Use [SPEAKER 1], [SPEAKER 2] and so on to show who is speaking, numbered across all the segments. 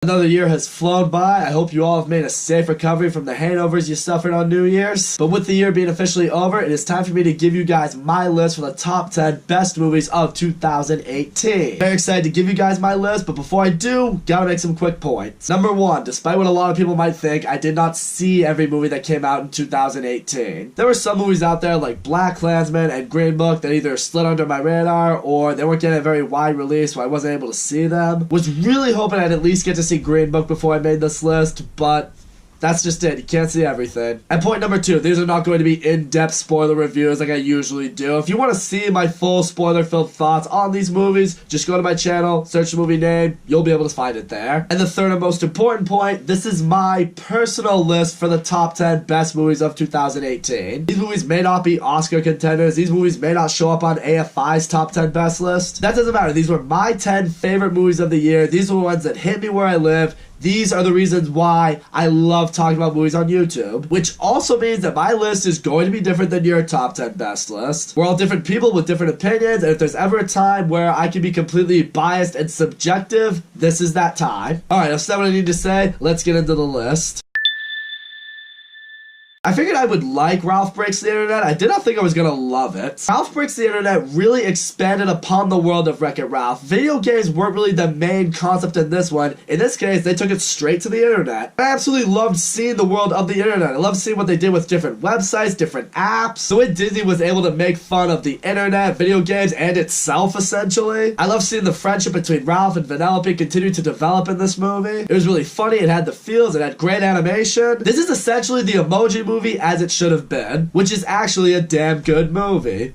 [SPEAKER 1] Another year has flown by. I hope you all have made a safe recovery from the hangovers you suffered on New Year's. But with the year being officially over, it is time for me to give you guys my list for the top 10 best movies of 2018. Very excited to give you guys my list, but before I do, gotta make some quick points. Number 1, despite what a lot of people might think, I did not see every movie that came out in 2018. There were some movies out there like BlacKkKlansman and Green Book that either slid under my radar or they weren't getting a very wide release, so I wasn't able to see them. Was really hoping I'd at least get to see Green Book before I made this list, but that's just it. You can't see everything. And point number 2, these are not going to be in-depth spoiler reviews like I usually do. If you want to see my full spoiler-filled thoughts on these movies, just go to my channel, search the movie name, you'll be able to find it there. And the third and most important point, this is my personal list for the top 10 best movies of 2018. These movies may not be Oscar contenders, these movies may not show up on AFI's top 10 best list. That doesn't matter. These were my 10 favorite movies of the year. These are the ones that hit me where I live. These are the reasons why I love talking about movies on YouTube, which also means that my list is going to be different than your top 10 best list. We're all different people with different opinions, and if there's ever a time where I can be completely biased and subjective, this is that time. Alright, I've said what I need to say. Let's get into the list. I figured I would like Ralph Breaks the Internet. I did not think I was gonna love it. Ralph Breaks the Internet really expanded upon the world of WreckIt Ralph. Video games weren't really the main concept in this one. In this case, they took it straight to the internet. I absolutely loved seeing the world of the internet. I loved seeing what they did with different websites, different apps. The way Disney was able to make fun of the internet, video games, and itself, essentially. I love seeing the friendship between Ralph and Vanellope continue to develop in this movie. It was really funny, it had the feels, it had great animation. This is essentially the Emoji Movie as it should have been, which is actually a damn good movie.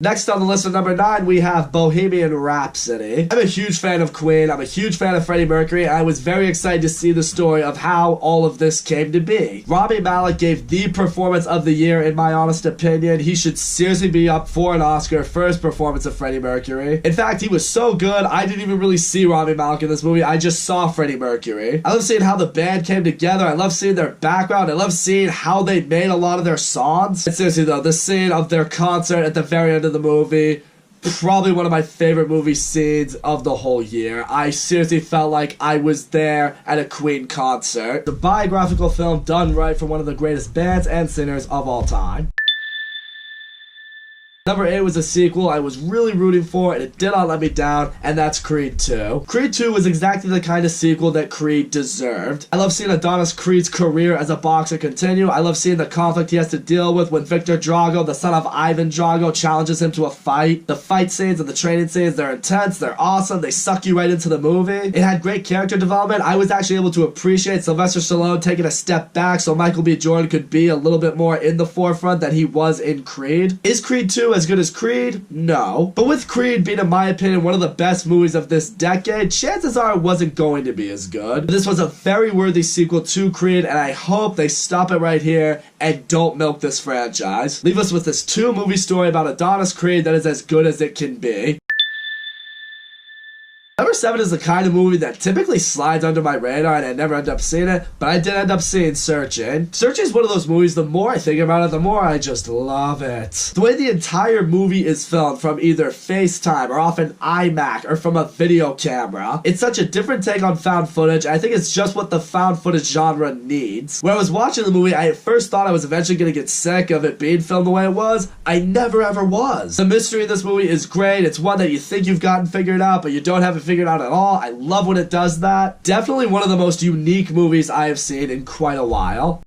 [SPEAKER 1] Next on the list of number 9, we have Bohemian Rhapsody. I'm a huge fan of Queen, I'm a huge fan of Freddie Mercury, and I was very excited to see the story of how all of this came to be. Rami Malek gave the performance of the year, in my honest opinion. He should seriously be up for an Oscar for his performance of Freddie Mercury. In fact, he was so good, I didn't even really see Rami Malek in this movie, I just saw Freddie Mercury. I love seeing how the band came together, I love seeing their background, I love seeing how they made a lot of their songs. And seriously though, the scene of their concert at the very end of the movie, probably one of my favorite movie scenes of the whole year. I seriously felt like I was there at a Queen concert. The biographical film done right for one of the greatest bands and singers of all time. Number 8 was a sequel I was really rooting for, and it did not let me down, and that's Creed 2. Creed 2 was exactly the kind of sequel that Creed deserved. I love seeing Adonis Creed's career as a boxer continue. I love seeing the conflict he has to deal with when Victor Drago, the son of Ivan Drago, challenges him to a fight. The fight scenes and the training scenes, they're intense, they're awesome, they suck you right into the movie. It had great character development. I was actually able to appreciate Sylvester Stallone taking a step back so Michael B. Jordan could be a little bit more in the forefront than he was in Creed. Is Creed 2 as good as Creed? No. But with Creed being, in my opinion, one of the best movies of this decade, chances are it wasn't going to be as good. This was a very worthy sequel to Creed, and I hope they stop it right here and don't milk this franchise. Leave us with this 2-movie story about Adonis Creed that is as good as it can be. Number 7 is the kind of movie that typically slides under my radar and I never end up seeing it, but I did end up seeing Searching. Searching is one of those movies, the more I think about it, the more I just love it. The way the entire movie is filmed from either FaceTime or off an iMac or from a video camera, it's such a different take on found footage. I think it's just what the found footage genre needs. When I was watching the movie, I at first thought I was eventually going to get sick of it being filmed the way it was. I never ever was. The mystery in this movie is great. It's one that you think you've gotten figured out, but you don't have it figured out at all. I love when it does that. Definitely one of the most unique movies I have seen in quite a while.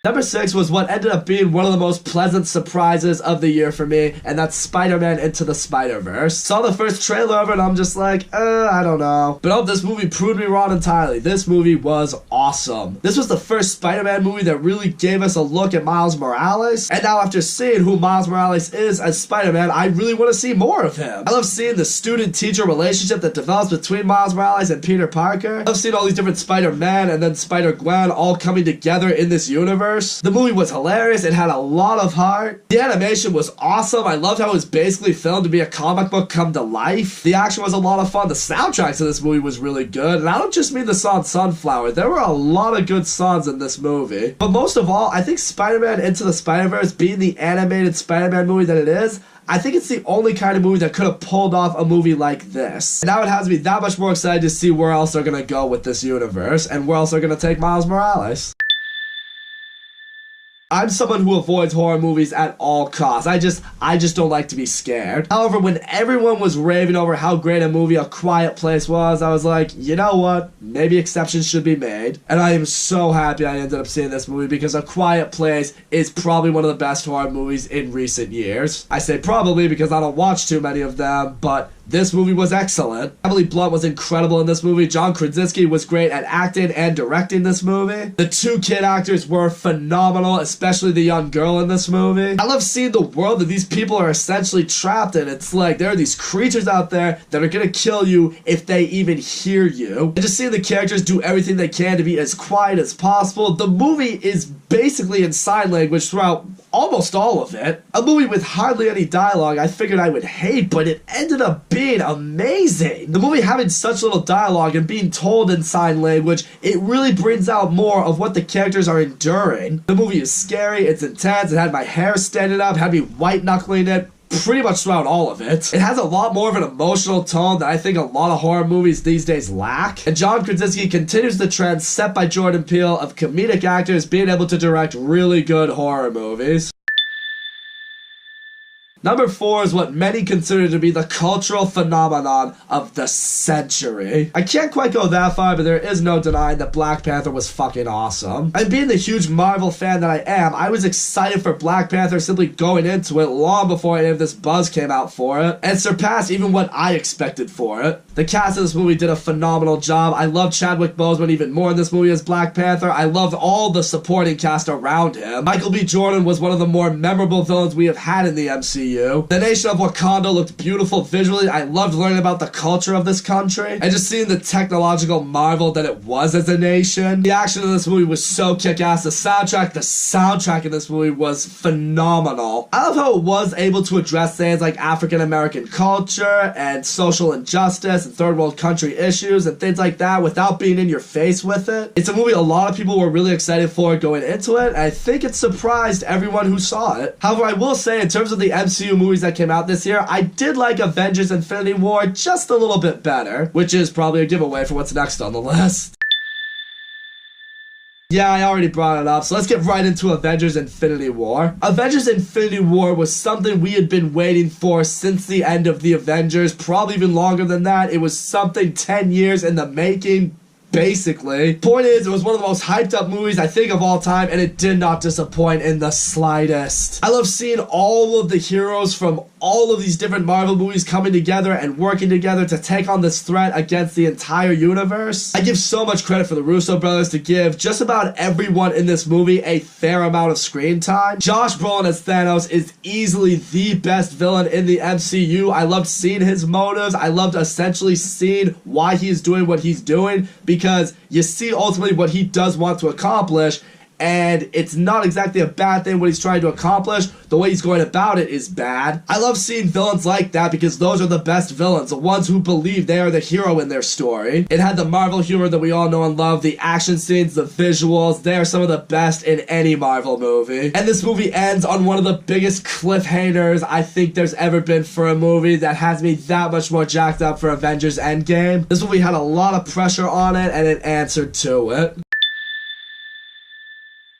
[SPEAKER 1] Number 6 was what ended up being one of the most pleasant surprises of the year for me, and that's Spider-Man Into the Spider-Verse. Saw the first trailer of it and I'm just like, I don't know. But oh, this movie proved me wrong entirely. This movie was awesome. This was the first Spider-Man movie that really gave us a look at Miles Morales, and now after seeing who Miles Morales is as Spider-Man, I really want to see more of him. I love seeing the student-teacher relationship that develops between Miles Morales and Peter Parker. I love seeing all these different Spider-Man and then Spider-Gwen all coming together in this universe. SpiderVerse. The movie was hilarious. It had a lot of heart. The animation was awesome. I loved how it was basically filmed to be a comic book come to life. The action was a lot of fun. The soundtrack to this movie was really good. And I don't just mean the song Sunflower. There were a lot of good songs in this movie. But most of all, I think Spider-Man Into the Spider-Verse, being the animated Spider-Man movie that it is, I think it's the only kind of movie that could have pulled off a movie like this. And now it has me that much more excited to see where else they're gonna go with this universe and where else they're gonna take Miles Morales. I'm someone who avoids horror movies at all costs. I just don't like to be scared. However, when everyone was raving over how great a movie A Quiet Place was, I was like, you know what? Maybe exceptions should be made. And I am so happy I ended up seeing this movie because A Quiet Place is probably one of the best horror movies in recent years. I say probably because I don't watch too many of them, but this movie was excellent. Emily Blunt was incredible in this movie. John Krasinski was great at acting and directing this movie. The two kid actors were phenomenal, especially the young girl in this movie. I love seeing the world that these people are essentially trapped in. It's like there are these creatures out there that are gonna kill you if they even hear you. And just seeing the characters do everything they can to be as quiet as possible. The movie is basically in sign language throughout almost all of it. A movie with hardly any dialogue I figured I would hate, but it ended up being amazing. The movie having such little dialogue and being told in sign language, it really brings out more of what the characters are enduring. The movie is scary, it's intense, it had my hair standing up, had me white knuckling it pretty much throughout all of it. It has a lot more of an emotional tone that I think a lot of horror movies these days lack. And John Krasinski continues the trend set by Jordan Peele of comedic actors being able to direct really good horror movies. Number 4 is what many consider to be the cultural phenomenon of the century. I can't quite go that far, but there is no denying that Black Panther was fucking awesome. And being the huge Marvel fan that I am, I was excited for Black Panther simply going into it long before any of this buzz came out for it, and surpassed even what I expected for it. The cast of this movie did a phenomenal job. I loved Chadwick Boseman even more in this movie as Black Panther. I loved all the supporting cast around him. Michael B. Jordan was one of the more memorable villains we have had in the MCU. The nation of Wakanda looked beautiful visually. I loved learning about the culture of this country and just seeing the technological marvel that it was as a nation. The action in this movie was so kick-ass. The soundtrack in this movie was phenomenal. I love how it was able to address things like African American culture and social injustice and third world country issues and things like that without being in your face with it. It's a movie a lot of people were really excited for going into it, and I think it surprised everyone who saw it. However, I will say in terms of the MCU movies that came out this year, I did like Avengers Infinity War just a little bit better, which is probably a giveaway for what's next on the list. Yeah, I already brought it up, so let's get right into Avengers Infinity War. Avengers Infinity War was something we had been waiting for since the end of the Avengers, probably even longer than that. It was something 10 years in the making, basically. Point is, it was one of the most hyped up movies I think of all time, and it did not disappoint in the slightest. I love seeing all of the heroes from all of these different Marvel movies coming together and working together to take on this threat against the entire universe. I give so much credit for the Russo brothers to give just about everyone in this movie a fair amount of screen time. Josh Brolin as Thanos is easily the best villain in the MCU. I loved seeing his motives. I loved essentially seeing why he's doing what he's doing, because you see ultimately what he does want to accomplish, and it's not exactly a bad thing what he's trying to accomplish. The way he's going about it is bad. I love seeing villains like that because those are the best villains, the ones who believe they are the hero in their story. It had the Marvel humor that we all know and love, the action scenes, the visuals. They are some of the best in any Marvel movie. And this movie ends on one of the biggest cliffhangers I think there's ever been for a movie that has me that much more jacked up for Avengers Endgame. This movie had a lot of pressure on it, and it answered to it.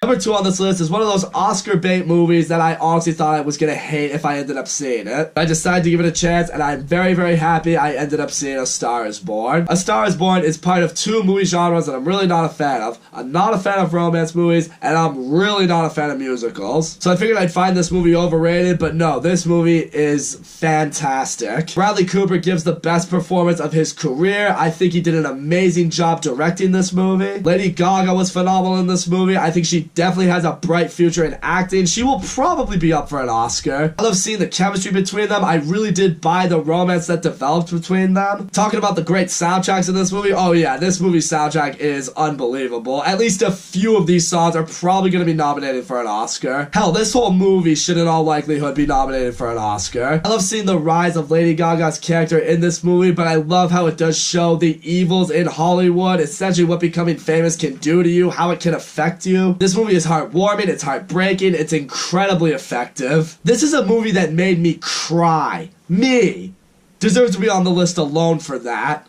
[SPEAKER 1] Number 2 on this list is one of those Oscar bait movies that I honestly thought I was going to hate if I ended up seeing it. I decided to give it a chance, and I'm very, very happy I ended up seeing A Star is Born. A Star is Born is part of 2 movie genres that I'm really not a fan of. I'm not a fan of romance movies, and I'm really not a fan of musicals. So I figured I'd find this movie overrated, but no, this movie is fantastic. Bradley Cooper gives the best performance of his career. I think he did an amazing job directing this movie. Lady Gaga was phenomenal in this movie. I think she definitely has a bright future in acting. She will probably be up for an Oscar. I love seeing the chemistry between them. I really did buy the romance that developed between them. Talking about the great soundtracks in this movie, oh yeah, this movie's soundtrack is unbelievable. At least a few of these songs are probably going to be nominated for an Oscar. Hell, this whole movie should in all likelihood be nominated for an Oscar. I love seeing the rise of Lady Gaga's character in this movie, but I love how it does show the evils in Hollywood, essentially what becoming famous can do to you, how it can affect you. This movie is heartwarming, it's heartbreaking, it's incredibly effective. This is a movie that made me cry. Me deserves to be on the list alone for that.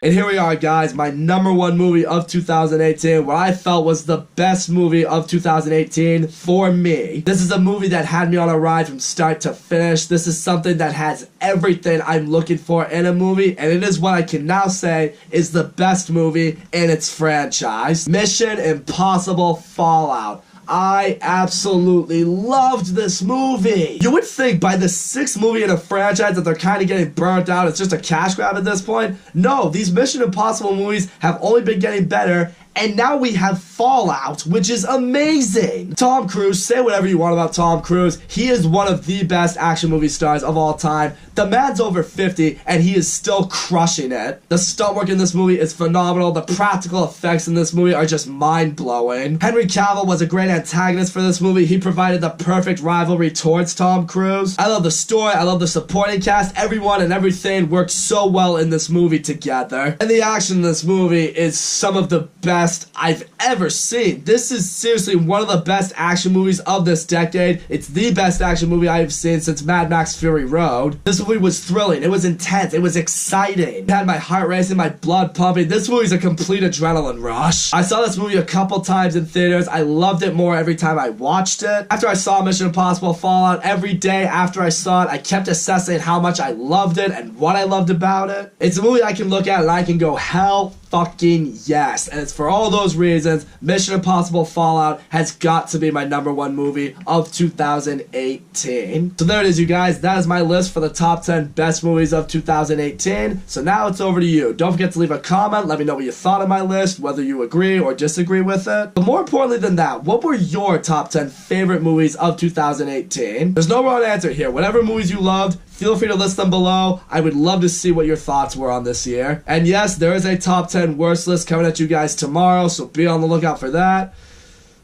[SPEAKER 1] And here we are, guys, my number one movie of 2018, what I felt was the best movie of 2018 for me. This is a movie that had me on a ride from start to finish. This is something that has everything I'm looking for in a movie, and it is what I can now say is the best movie in its franchise. Mission Impossible Fallout. I absolutely loved this movie. You would think by the 6th movie in a franchise that they're kind of getting burnt out. It's just a cash grab at this point. No, these Mission Impossible movies have only been getting better. And now we have Fallout, which is amazing. Tom Cruise, say whatever you want about Tom Cruise. He is one of the best action movie stars of all time. The man's over 50, and he is still crushing it. The stunt work in this movie is phenomenal. The practical effects in this movie are just mind-blowing. Henry Cavill was a great antagonist for this movie. He provided the perfect rivalry towards Tom Cruise. I love the story. I love the supporting cast. Everyone and everything worked so well in this movie together. And the action in this movie is some of the best I've ever seen. This is seriously one of the best action movies of this decade. It's the best action movie I have seen since Mad Max Fury Road. This movie was thrilling. It was intense. It was exciting. It had my heart racing, my blood pumping. This movie's a complete adrenaline rush. I saw this movie a couple times in theaters. I loved it more every time I watched it. After I saw Mission Impossible Fallout, every day after I saw it, I kept assessing how much I loved it and what I loved about it. It's a movie I can look at and I can go, hell fucking yes. And it's for all those reasons, Mission Impossible Fallout has got to be my number one movie of 2018. So there it is, you guys. That is my list for the top 10 best movies of 2018. So now it's over to you. Don't forget to leave a comment. Let me know what you thought of my list, whether you agree or disagree with it. But more importantly than that, what were your top 10 favorite movies of 2018? There's no wrong answer here. Whatever movies you loved, feel free to list them below. I would love to see what your thoughts were on this year. And yes, there is a top 10 worst list coming at you guys tomorrow, so be on the lookout for that.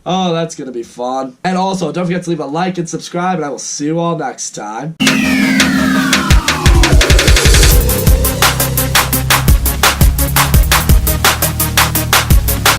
[SPEAKER 1] Oh, that's going to be fun. And also, don't forget to leave a like and subscribe, and I will see you all next time.